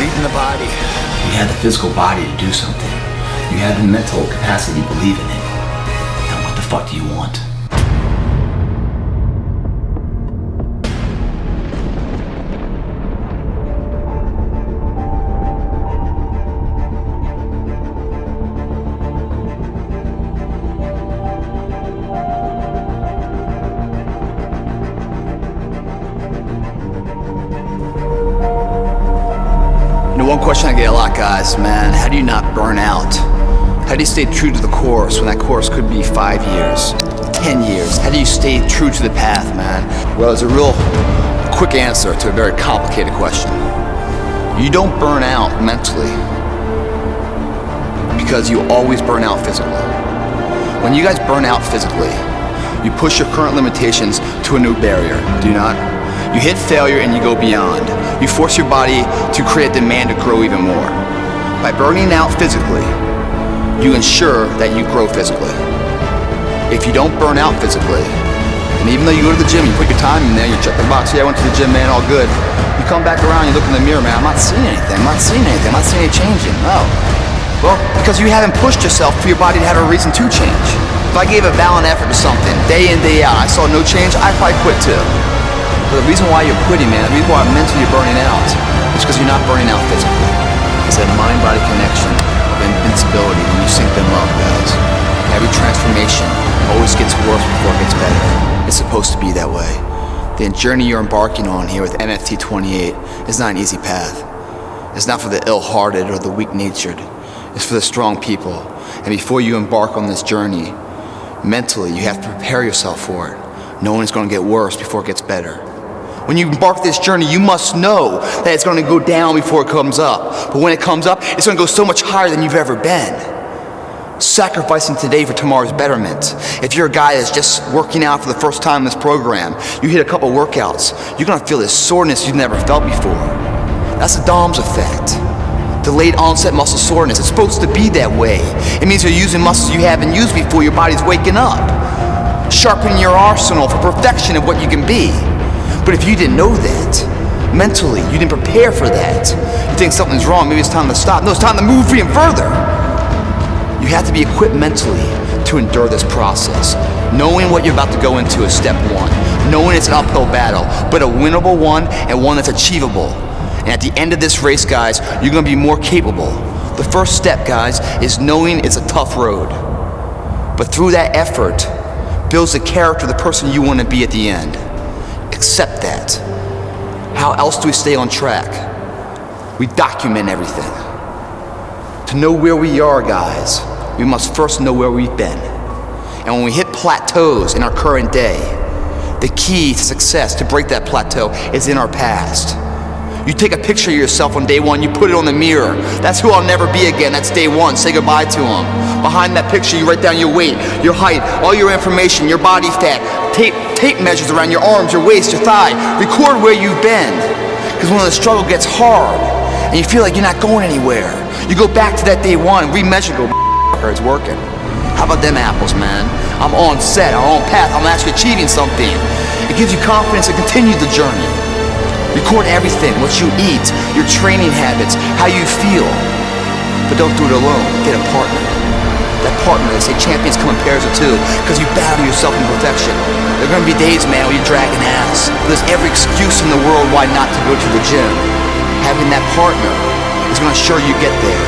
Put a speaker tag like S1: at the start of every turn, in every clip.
S1: reading the body.
S2: You have the physical body to do something. You have the mental capacity to believe in it. Now what the fuck do you want?
S1: One question I get a lot, guys, man, how do you not burn out? How do you stay true to the course when that course could be 5 years, 10 years? How do you stay true to the path, man? Well, there's a real quick answer to a very complicated question. You don't burn out mentally because you always burn out physically. When you guys burn out physically, you push your current limitations to a new barrier, do you not? You hit failure and you go beyond. You force your body to create demand to grow even more. By burning out physically, you ensure that you grow physically. If you don't burn out physically, and even though you go to the gym, you put your time in there, you check the box, yeah, I went to the gym, man, all good. You come back around, you look in the mirror, man, I'm not seeing anything, I'm not seeing any changing, no. Well, because you haven't pushed yourself for your body to have a reason to change. If I gave a valiant effort to something, day in, day out, I saw no change, I'd probably quit too. But the reason why you're quitting, man, the reason why mentally you're burning out is because you're not burning out physically. It's that mind-body connection of invincibility when you sync them up, guys. Every transformation always gets worse before it gets better. It's supposed to be that way. The journey you're embarking on here with MFT 28 is not an easy path. It's not for the ill-hearted or the weak-natured. It's for the strong people. And before you embark on this journey, mentally, you have to prepare yourself for it, knowing it's going to get worse before it gets better. When you embark this journey, you must know that it's going to go down before it comes up. But when it comes up, it's going to go so much higher than you've ever been. Sacrificing today for tomorrow's betterment. If you're a guy that's just working out for the first time in this program, you hit a couple workouts, you're going to feel this soreness you've never felt before. That's the DOMS effect. Delayed onset muscle soreness. It's supposed to be that way. It means you're using muscles you haven't used before, your body's waking up. Sharpening your arsenal for perfection of what you can be. But if you didn't know that, mentally, you didn't prepare for that, you think something's wrong, maybe it's time to stop. No, it's time to move even further. You have to be equipped mentally to endure this process. Knowing what you're about to go into is step one. Knowing it's an uphill battle, but a winnable one and one that's achievable. And at the end of this race, guys, you're gonna be more capable. The first step, guys, is knowing it's a tough road. But through that effort, builds the character of the person you wanna be at the end. Accept that. How else do we stay on track? We document everything. To know where we are, guys, we must first know where we've been. And when we hit plateaus in our current day, the key to success, to break that plateau, is in our past. You take a picture of yourself on day one, you put it on the mirror. That's who I'll never be again, that's day one, say goodbye to him. Behind that picture, you write down your weight, your height, all your information, your body fat, tape measures around your arms, your waist, your thigh. Record where you've been. Because when the struggle gets hard and you feel like you're not going anywhere, you go back to that day one and remeasure, go, it's working. How about them apples, man? I'm on set, I'm on path, I'm actually achieving something. It gives you confidence to continue the journey. Record everything, what you eat, your training habits, how you feel. But don't do it alone, get a partner. That partner, they say champions come in pairs of two, because you battle yourself in perfection. There are going to be days, man, where you're dragging ass. There's every excuse in the world why not to go to the gym. Having that partner is going to ensure you get there.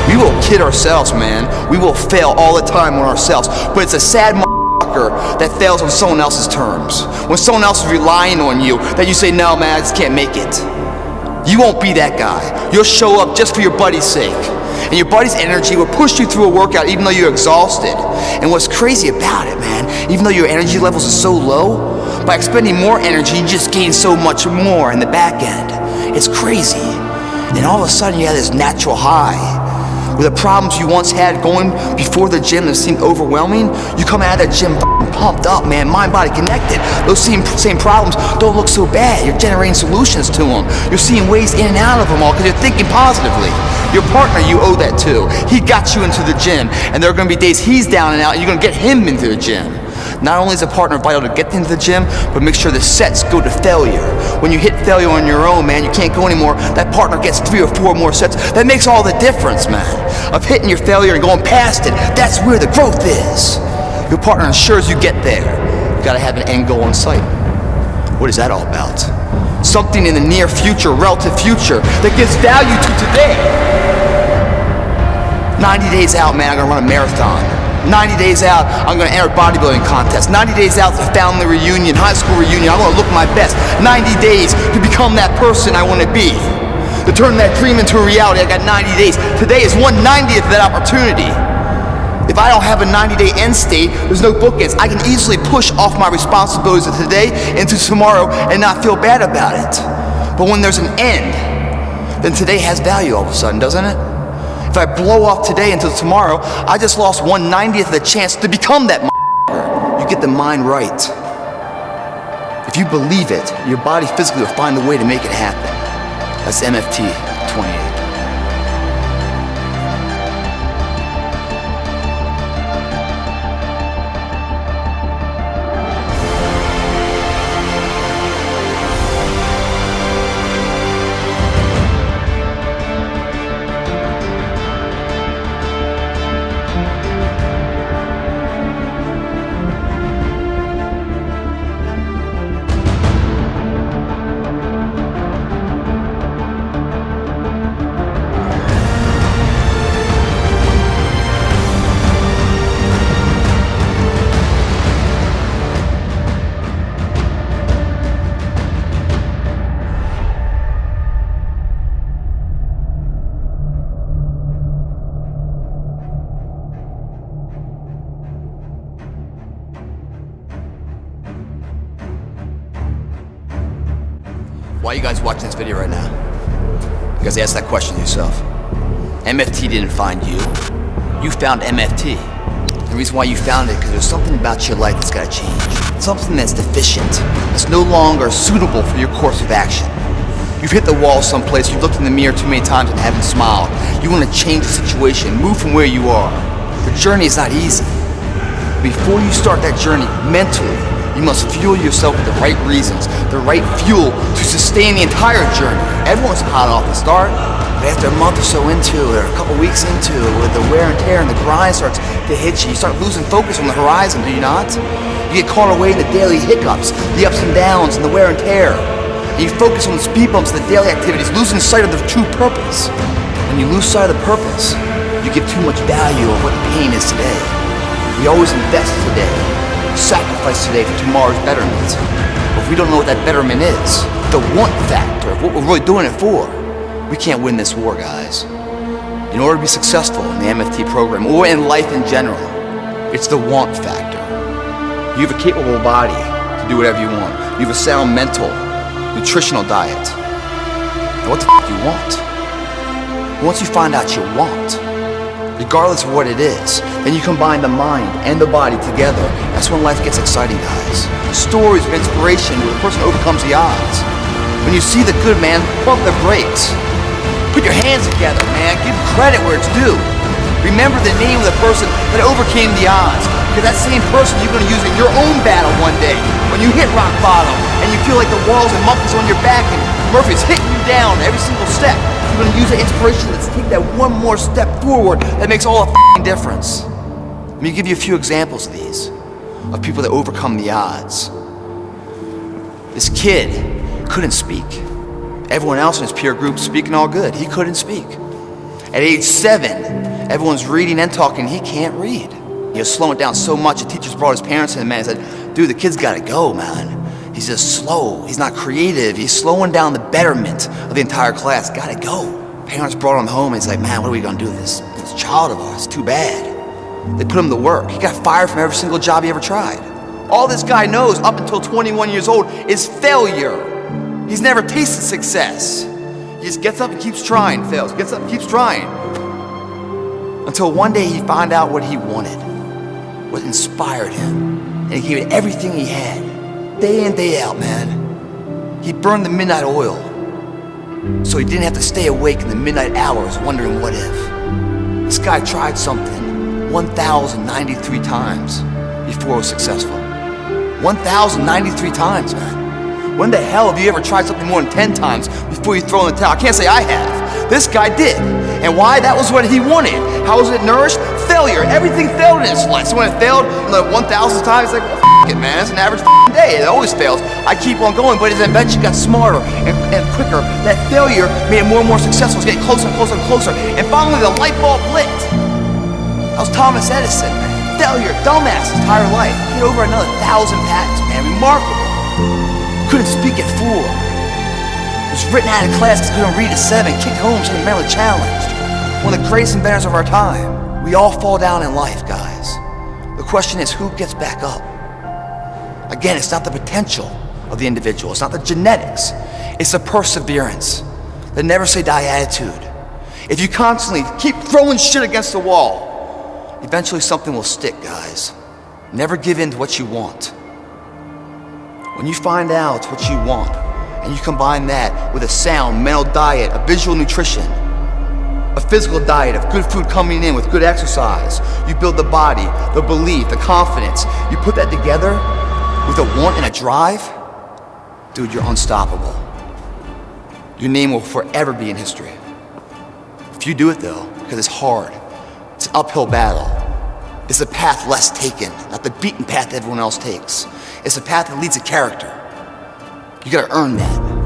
S1: We will kid ourselves, man. We will fail all the time on ourselves. But it's a sad motherfucker that fails on someone else's terms. When someone else is relying on you, that you say, no, man, I just can't make it. You won't be that guy. You'll show up just for your buddy's sake. And your buddy's energy will push you through a workout even though you're exhausted. And what's crazy about it, man, even though your energy levels are so low, by expending more energy, you just gain so much more in the back end. It's crazy. And all of a sudden you have this natural high. With the problems you once had going before the gym that seemed overwhelming, you come out of that gym pumped up, man, mind-body connected. Those same problems don't look so bad. You're generating solutions to them. You're seeing ways in and out of them all because you're thinking positively. Your partner, you owe that to. He got you into the gym, and there are going to be days he's down and out, and you're going to get him into the gym. Not only is a partner vital to get into the gym, but make sure the sets go to failure. When you hit failure on your own, man, you can't go anymore. That partner gets 3 or 4 more sets. That makes all the difference, man. Of hitting your failure and going past it. That's where the growth is. Your partner ensures you get there. You gotta have an end goal in sight. What is that all about? Something in the near future, relative future, that gives value to today. 90 days out, man, I'm gonna run a marathon. 90 days out, I'm gonna enter a bodybuilding contest. 90 days out, it's a family reunion, high school reunion. I'm gonna look my best. 90 days to become that person I wanna be. To turn that dream into a reality, I got 90 days. Today is 1/90th of that opportunity. If I don't have a 90-day end state, there's no bookends. I can easily push off my responsibilities of today into tomorrow and not feel bad about it. But when there's an end, then today has value all of a sudden, doesn't it? If I blow off today until tomorrow, I just lost 1/90th of the chance to become that motherfucker. You get the mind right. If you believe it, your body physically will find a way to make it happen. That's MFT 28. Why are you guys watching this video right now? You guys ask that question to yourself. MFT didn't find you. You found MFT. The reason why you found it is because there's something about your life that's got to change. Something that's deficient, that's no longer suitable for your course of action. You've hit the wall someplace, you've looked in the mirror too many times and haven't smiled. You want to change the situation, move from where you are. The journey is not easy. Before you start that journey mentally, you must fuel yourself with the right reasons, the right fuel to sustain the entire journey. Everyone's hot off the start, but after a month or so into it, or a couple weeks into it, with the wear and tear and the grind starts to hit you, you start losing focus on the horizon, do you not? You get caught away in the daily hiccups, the ups and downs, and the wear and tear. And you focus on the speed bumps and the daily activities, losing sight of the true purpose. When you lose sight of the purpose, you give too much value of what the pain is today. We always invest today. Sacrifice today for tomorrow's betterment. But if we don't know what that betterment is, the want factor of what we're really doing it for, we can't win this war, guys. In order to be successful in the MFT program, or in life in general, it's the want factor. You have a capable body to do whatever you want. You have a sound mental, nutritional diet. Now what the f*** do you want? Once you find out you want, regardless of what it is, then you combine the mind and the body together. That's when life gets exciting, guys. Stories of inspiration where the person overcomes the odds. When you see the good, man, pump the brakes. Put your hands together, man. Give credit where it's due. Remember the name of the person that overcame the odds. Because that same person you're going to use in your own battle one day. When you hit rock bottom and you feel like the walls and monkeys on your back and Murphy's hitting you down every single step. You're going to use that inspiration to take that one more step forward that makes all the f***ing difference. Let me give you a few examples of these, of people that overcome the odds. This kid couldn't speak. Everyone else in his peer group speaking all good. He couldn't speak. At age 7, everyone's reading and talking. He can't read. He was slowing down so much, the teachers brought his parents in, man, and said, dude, the kid's gotta go, man. He's just slow, he's not creative, he's slowing down the betterment of the entire class, gotta go. Parents brought him home and he's like, man, what are we gonna do with this child of ours? Too bad. They put him to work. He got fired from every single job he ever tried. All this guy knows up until 21 years old is failure. He's never tasted success. He just gets up and keeps trying, fails, gets up and keeps trying. Until one day he found out what he wanted, what inspired him, and he gave it everything he had, day in, day out, man. He burned the midnight oil, so he didn't have to stay awake in the midnight hours wondering what if. This guy tried something 1,093 times before it was successful. 1,093 times, man. When the hell have you ever tried something more than 10 times before you throw in the towel? I can't say I have. This guy did. And why? That was what he wanted. How was it nourished? Failure. Everything failed in his life. So when it failed the 1,000th time, it's like, well, f it, man. It's an average day. It always fails. I keep on going, but it eventually got smarter and quicker. That failure made it more and more successful. It's getting closer and closer and closer. And finally, the light bulb lit. That was Thomas Edison, man. Failure, dumbass, his entire life. Hit over another 1,000 patents, man. Remarkable. Couldn't speak at 4. Was written out of class because couldn't read at 7. Kicked home, getting mentally challenged. One of the greatest inventors of our time. We all fall down in life, guys. The question is, who gets back up? Again, it's not the potential of the individual. It's not the genetics. It's the perseverance. The never say die attitude. If you constantly keep throwing shit against the wall, eventually something will stick, guys. Never give in to what you want. When you find out what you want, and you combine that with a sound mental diet, a visual nutrition, a physical diet of good food coming in with good exercise, you build the body, the belief, the confidence. You put that together with a want and a drive, dude, you're unstoppable. Your name will forever be in history. If you do it though, because it's hard, it's an uphill battle. It's a path less taken, not the beaten path everyone else takes. It's a path that leads to character. You gotta earn that.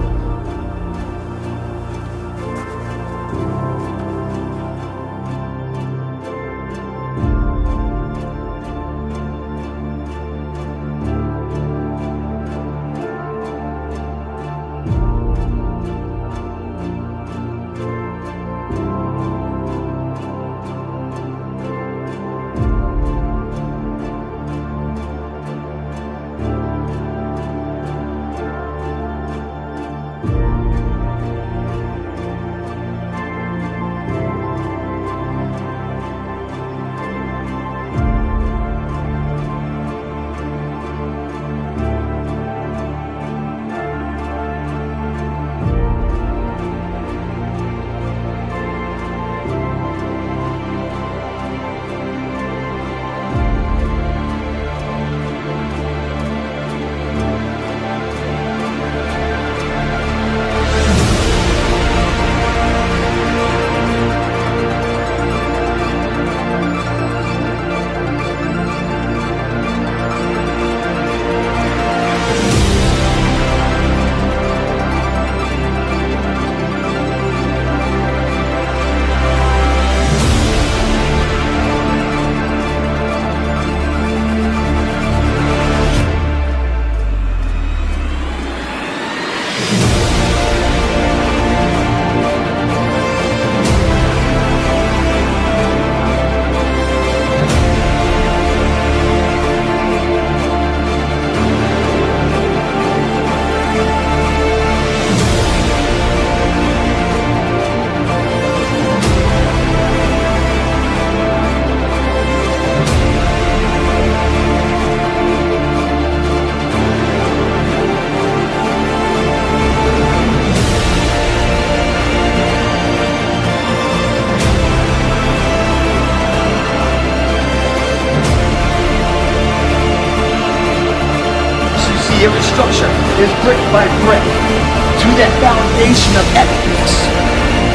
S1: Every structure is brick by brick to that foundation of epicness.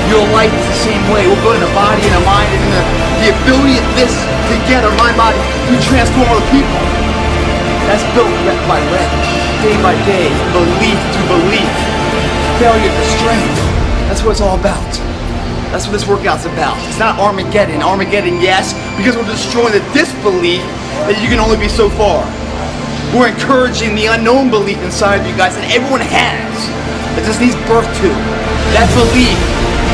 S1: Your life is the same way. We're building a body and a mind and the ability of this together, mind, body, to transform other people. That's built rep by rep, day by day, belief to belief, failure to strength. That's what it's all about. That's what this workout's about. It's not Armageddon. Armageddon, yes, because we're destroying the disbelief that you can only be so far. We're encouraging the unknown belief inside of you guys that everyone has, that just needs birth to. That belief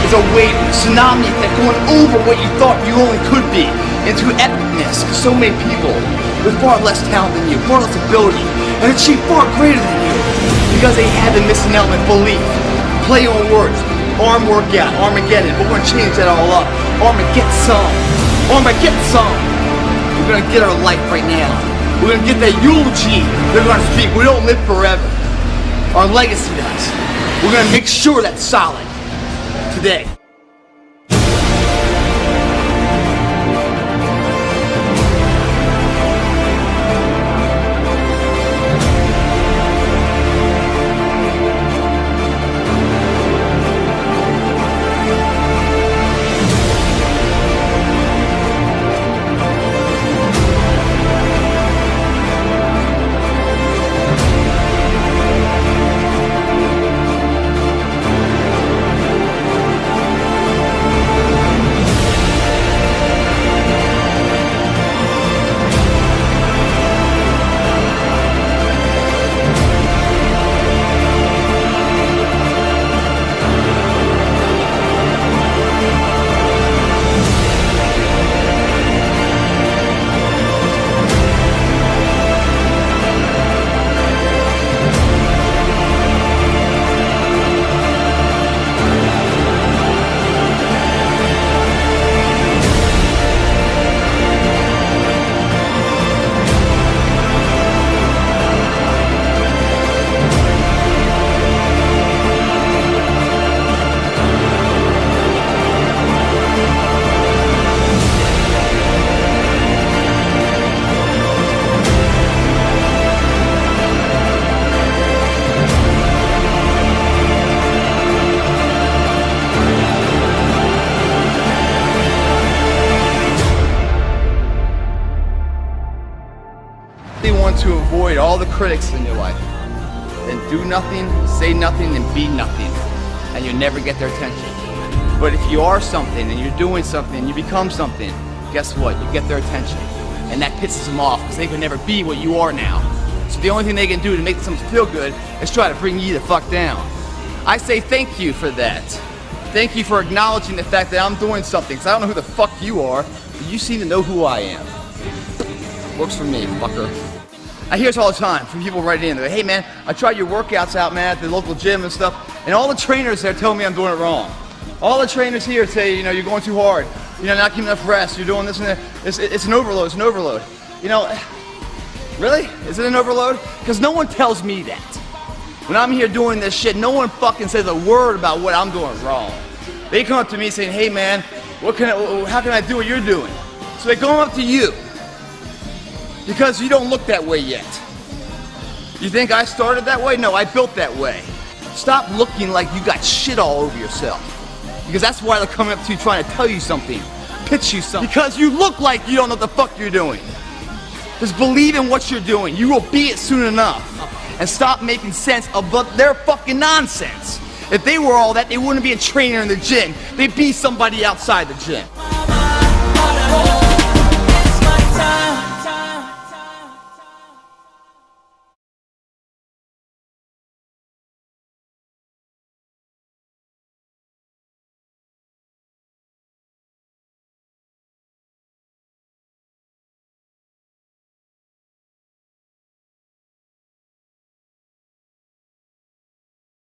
S1: is a wave, a tsunami effect going over what you thought you only could be into epicness. Because so many people with far less talent than you, far less ability, and achieve far greater than you because they had the missing element, belief. Play on words, arm workout, Armageddon, but we're gonna change that all up. Armageddon. Armageddon. We're gonna get our life right now. We're gonna get that eulogy they're gonna speak. We don't live forever. Our legacy does. We're gonna make sure that's solid today. want to avoid all the critics in your life, then do nothing, say nothing, and be nothing, and you'll never get their attention. But if you are something, and you're doing something, and you become something, guess what? You get their attention. And that pisses them off, because they can never be what you are now. So the only thing they can do to make themselves feel good is try to bring you the fuck down. I say thank you for that. Thank you for acknowledging the fact that I'm doing something, because I don't know who the fuck you are, but you seem to know who I am. Works for me, fucker. I hear this all the time from people writing in. They're like, hey man, I tried your workouts out, man, at the local gym and stuff, and all the trainers there tell me I'm doing it wrong. All the trainers here say, you know, you're going too hard, you know, not getting enough rest, you're doing this and that. It's an overload, it's an overload. You know, really? Is it an overload? Because no one tells me that. When I'm here doing this shit, no one fucking says a word about what I'm doing wrong. They come up to me saying, hey man, how can I do what you're doing? So they go up to you. Because you don't look that way yet. You think I started that way? No, I built that way. Stop looking like you got shit all over yourself. Because that's why they're coming up to you trying to tell you something, pitch you something. Because you look like you don't know what the fuck you're doing. Just believe in what you're doing. You will be it soon enough. And stop making sense of their fucking nonsense. If they were all that, they wouldn't be a trainer in the gym. They'd be somebody outside the gym.